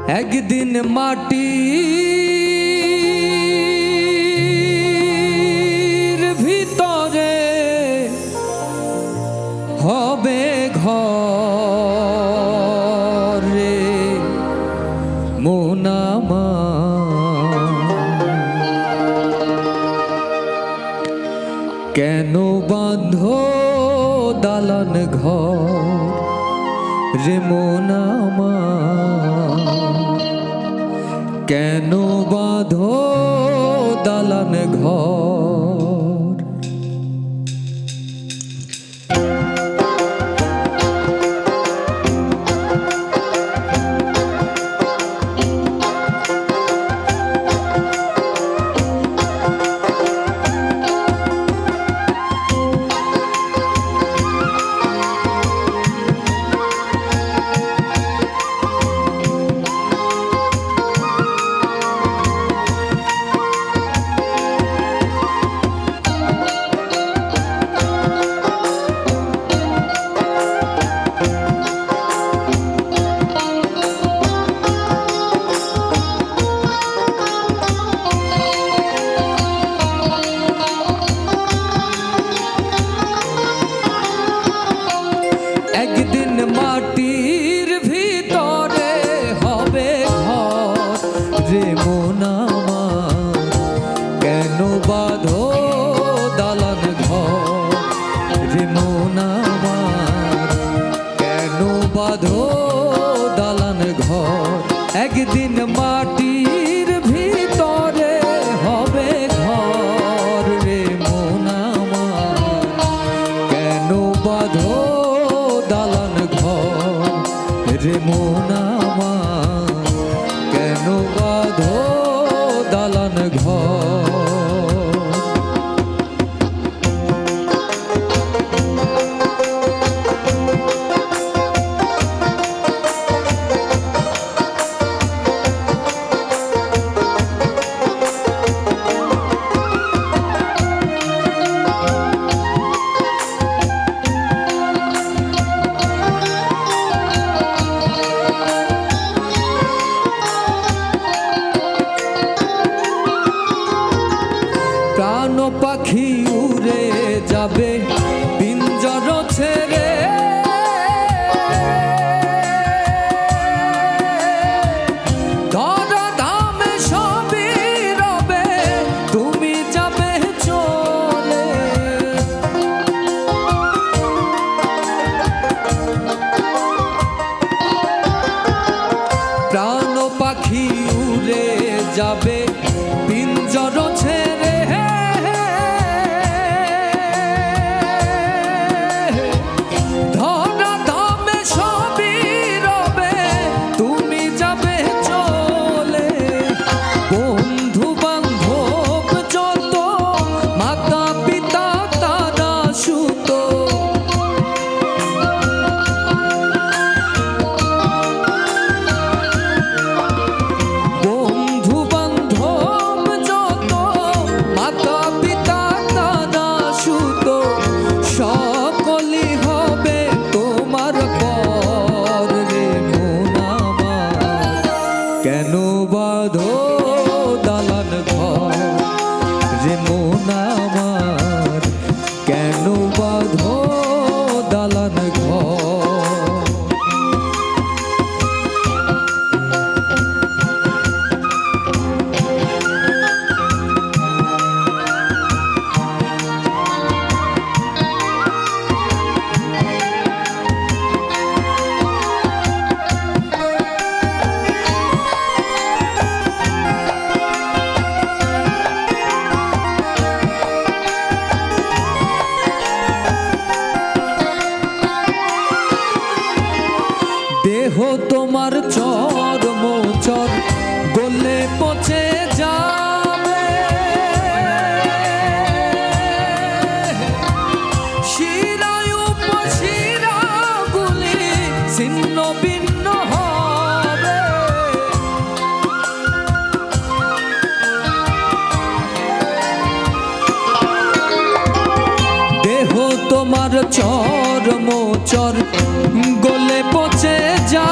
একদিন মাটি ভিতরে হবে ঘর রে মন আমার। কেন বাঁধো দালান ঘর রে মন আমার, কেন বাঁধো দালান ঘর। একদিন মাটির ভিতরে হবে ঘর রে মন আমার, কেন বাঁধো দালান ঘর রে মন আমার, কেন বাঁধো দালান ঘর। একদিন মাটির ভিতরে হবে ঘর রে মন আমার, কেন বাঁধো দালান ঘর রে মন আমার, কেন বাঁধো দালান ঘর। প্রাণ পাখি উড়ে যাবে পিঞ্জর ছেড়ে, ধরা ধামে সবই রবে তুমি যাবে চলে। প্রাণ পাখি উড়ে যাবে পিঞ্জর ছেড়ে, ধরা ধামে সবই রবে তুমি যাবে চলে। বন্ধু বান্ধব যত মাতা পিতা তারা সুত, বন্ধু বান্ধব যত মাতা পিতা তারা সুত, সকলই হবে তোমার পর রে মন আমার, কেন বাঁধো দালান ঘর রে মন আমার, কেন বাঁধো দালান ঘর। দেহ তোমার চর্ম চর গলে পচে যাবে, শিরায় উপশিরাগুলি ছিন্ন ভিন্ন হবে। দেহ তোমার চর্ম চর গলে পচে যা